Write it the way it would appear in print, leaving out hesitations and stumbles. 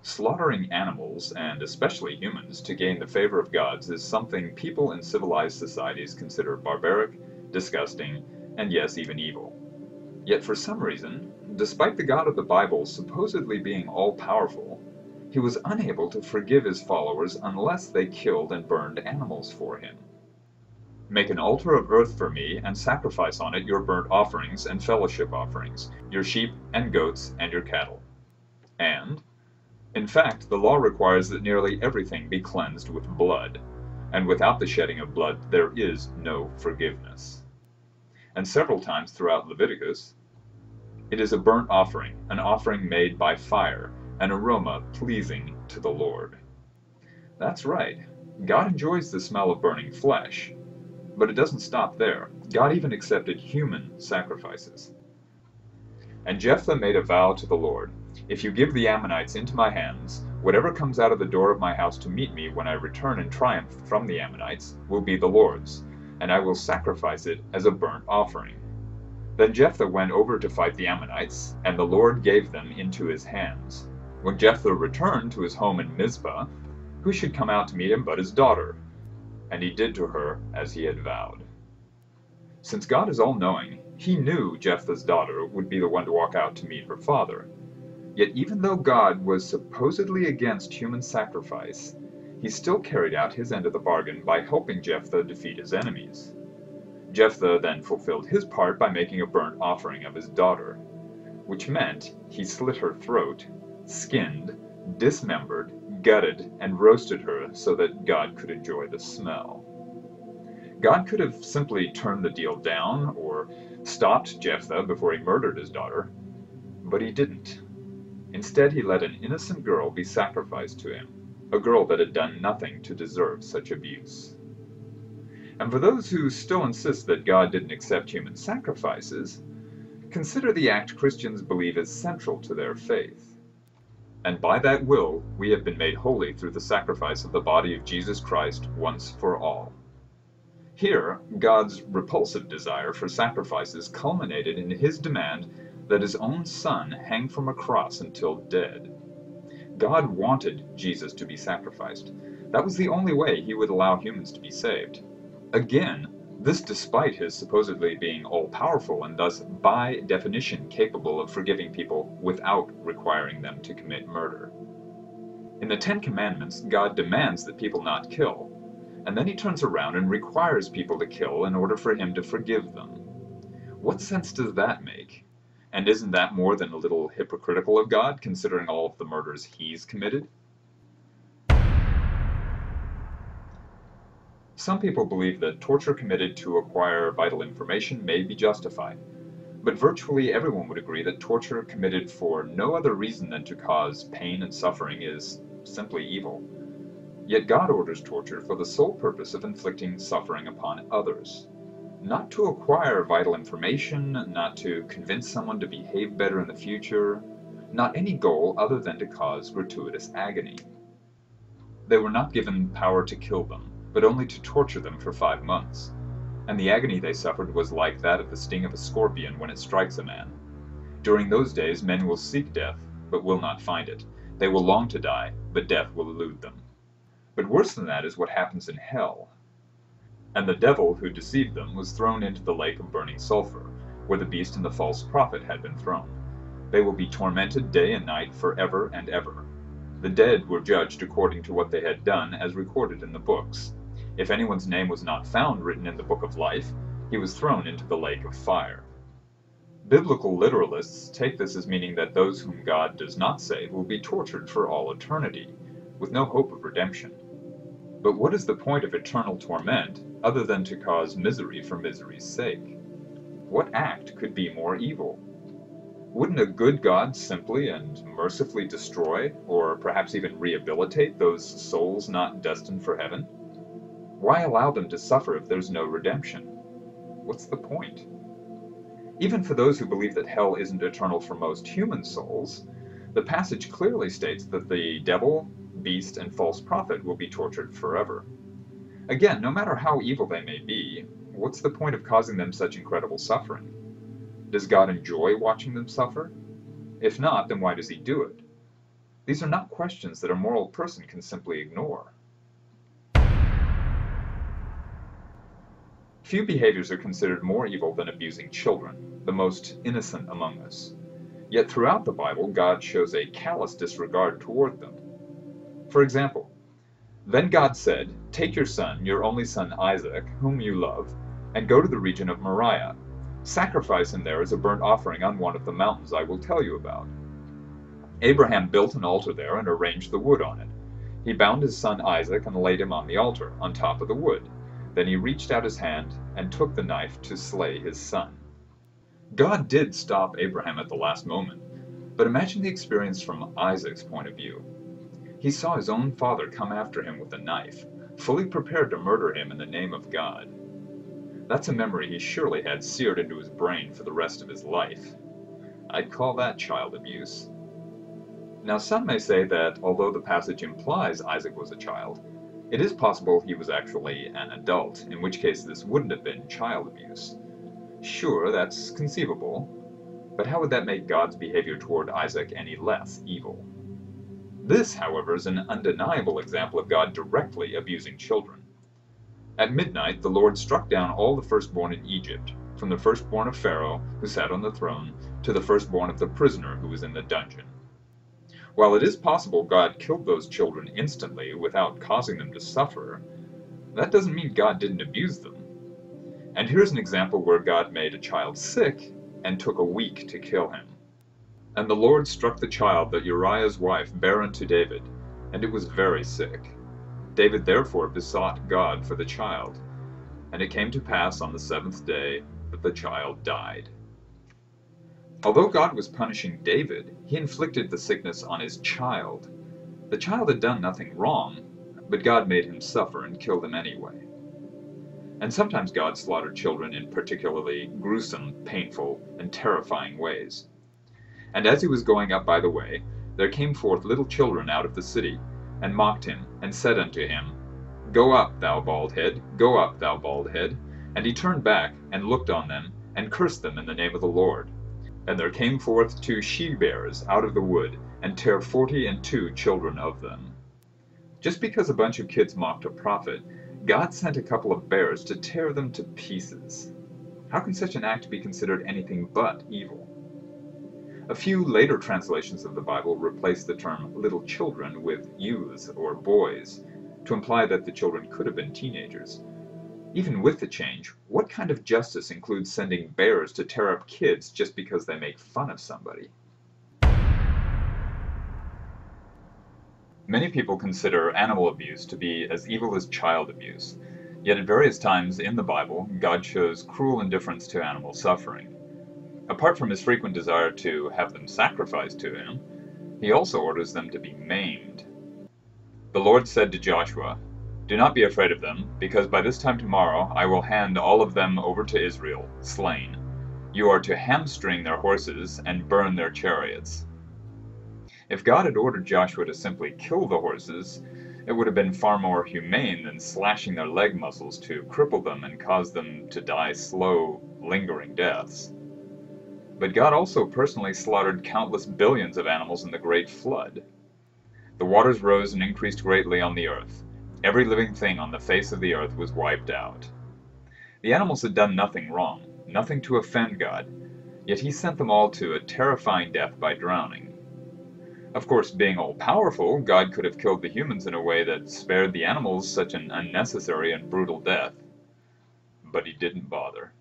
Slaughtering animals, and especially humans, to gain the favor of gods is something people in civilized societies consider barbaric, disgusting, and yes, even evil. Yet for some reason, despite the God of the Bible supposedly being all-powerful, he was unable to forgive his followers unless they killed and burned animals for him. Make an altar of earth for me, and sacrifice on it your burnt offerings and fellowship offerings, your sheep and goats and your cattle. And, in fact, the law requires that nearly everything be cleansed with blood, and without the shedding of blood there is no forgiveness. And several times throughout Leviticus, it is a burnt offering, an offering made by fire, an aroma pleasing to the Lord. That's right, God enjoys the smell of burning flesh, but it doesn't stop there. God even accepted human sacrifices. And Jephthah made a vow to the Lord, "If you give the Ammonites into my hands, whatever comes out of the door of my house to meet me when I return in triumph from the Ammonites will be the Lord's, and I will sacrifice it as a burnt offering." Then Jephthah went over to fight the Ammonites, and the Lord gave them into his hands. When Jephthah returned to his home in Mizpah, who should come out to meet him but his daughter? And he did to her as he had vowed. Since God is all-knowing, he knew Jephthah's daughter would be the one to walk out to meet her father. Yet even though God was supposedly against human sacrifice, he still carried out his end of the bargain by helping Jephthah defeat his enemies. Jephthah then fulfilled his part by making a burnt offering of his daughter, which meant he slit her throat, skinned, dismembered, gutted, and roasted her so that God could enjoy the smell. God could have simply turned the deal down or stopped Jephthah before he murdered his daughter, but he didn't. Instead, he let an innocent girl be sacrificed to him, a girl that had done nothing to deserve such abuse. And for those who still insist that God didn't accept human sacrifices, consider the act Christians believe is central to their faith. And by that will, we have been made holy through the sacrifice of the body of Jesus Christ once for all. Here, God's repulsive desire for sacrifices culminated in his demand that his own son hang from a cross until dead. God wanted Jesus to be sacrificed. That was the only way he would allow humans to be saved. Again, this despite his supposedly being all-powerful and thus by definition capable of forgiving people without requiring them to commit murder. In the Ten Commandments, God demands that people not kill, and then he turns around and requires people to kill in order for him to forgive them. What sense does that make? And isn't that more than a little hypocritical of God, considering all of the murders he's committed? Some people believe that torture committed to acquire vital information may be justified, but virtually everyone would agree that torture committed for no other reason than to cause pain and suffering is simply evil. Yet God orders torture for the sole purpose of inflicting suffering upon others. Not to acquire vital information, not to convince someone to behave better in the future, not any goal other than to cause gratuitous agony. They were not given power to kill them, but only to torture them for 5 months. And the agony they suffered was like that of the sting of a scorpion when it strikes a man. During those days men will seek death, but will not find it. They will long to die, but death will elude them. But worse than that is what happens in hell. And the devil who deceived them was thrown into the lake of burning sulfur, where the beast and the false prophet had been thrown. They will be tormented day and night forever and ever. The dead were judged according to what they had done as recorded in the books. If anyone's name was not found written in the book of life, he was thrown into the lake of fire. Biblical literalists take this as meaning that those whom God does not save will be tortured for all eternity, with no hope of redemption. But what is the point of eternal torment other than to cause misery for misery's sake? What act could be more evil? Wouldn't a good God simply and mercifully destroy, or perhaps even rehabilitate, those souls not destined for heaven? Why allow them to suffer if there's no redemption? What's the point? Even for those who believe that hell isn't eternal for most human souls, the passage clearly states that the devil, beast, and false prophet will be tortured forever. Again, no matter how evil they may be, what's the point of causing them such incredible suffering? Does God enjoy watching them suffer? If not, then why does he do it? These are not questions that a moral person can simply ignore. Few behaviors are considered more evil than abusing children, the most innocent among us. Yet throughout the Bible, God shows a callous disregard toward them. For example, "Then God said, 'Take your son, your only son Isaac, whom you love, and go to the region of Moriah. Sacrifice him there as a burnt offering on one of the mountains I will tell you about.' Abraham built an altar there and arranged the wood on it. He bound his son Isaac and laid him on the altar, on top of the wood. Then he reached out his hand and took the knife to slay his son." God did stop Abraham at the last moment, but imagine the experience from Isaac's point of view. He saw his own father come after him with a knife, fully prepared to murder him in the name of God. That's a memory he surely had seared into his brain for the rest of his life. I'd call that child abuse. Now, some may say that although the passage implies Isaac was a child, it is possible he was actually an adult, in which case this wouldn't have been child abuse. Sure, that's conceivable, but how would that make God's behavior toward Isaac any less evil? This, however, is an undeniable example of God directly abusing children. At midnight, the Lord struck down all the firstborn in Egypt, from the firstborn of Pharaoh, who sat on the throne, to the firstborn of the prisoner who was in the dungeon. While it is possible God killed those children instantly without causing them to suffer, that doesn't mean God didn't abuse them. And here's an example where God made a child sick and took a week to kill him. "And the Lord struck the child that Uriah's wife bare unto David, and it was very sick. David therefore besought God for the child. And it came to pass on the 7th day that the child died." Although God was punishing David, he inflicted the sickness on his child. The child had done nothing wrong, but God made him suffer and killed him anyway. And sometimes God slaughtered children in particularly gruesome, painful, and terrifying ways. "And as he was going up by the way, there came forth little children out of the city, and mocked him, and said unto him, Go up, thou bald head, go up, thou bald head. And he turned back, and looked on them, and cursed them in the name of the Lord. And there came forth 2 she-bears out of the wood, and tare 42 children of them." Just because a bunch of kids mocked a prophet, God sent a couple of bears to tear them to pieces. How can such an act be considered anything but evil? A few later translations of the Bible replace the term little children with youths or boys, to imply that the children could have been teenagers. Even with the change, what kind of justice includes sending bears to tear up kids just because they make fun of somebody? Many people consider animal abuse to be as evil as child abuse, yet at various times in the Bible, God shows cruel indifference to animal suffering. Apart from his frequent desire to have them sacrificed to him, he also orders them to be maimed. "The Lord said to Joshua, Do not be afraid of them, because by this time tomorrow I will hand all of them over to Israel, slain. You are to hamstring their horses and burn their chariots." If God had ordered Joshua to simply kill the horses, it would have been far more humane than slashing their leg muscles to cripple them and cause them to die slow, lingering deaths. But God also personally slaughtered countless billions of animals in the Great Flood. The waters rose and increased greatly on the earth. Every living thing on the face of the earth was wiped out. The animals had done nothing wrong, nothing to offend God, yet he sent them all to a terrifying death by drowning. Of course, being all-powerful, God could have killed the humans in a way that spared the animals such an unnecessary and brutal death. But he didn't bother.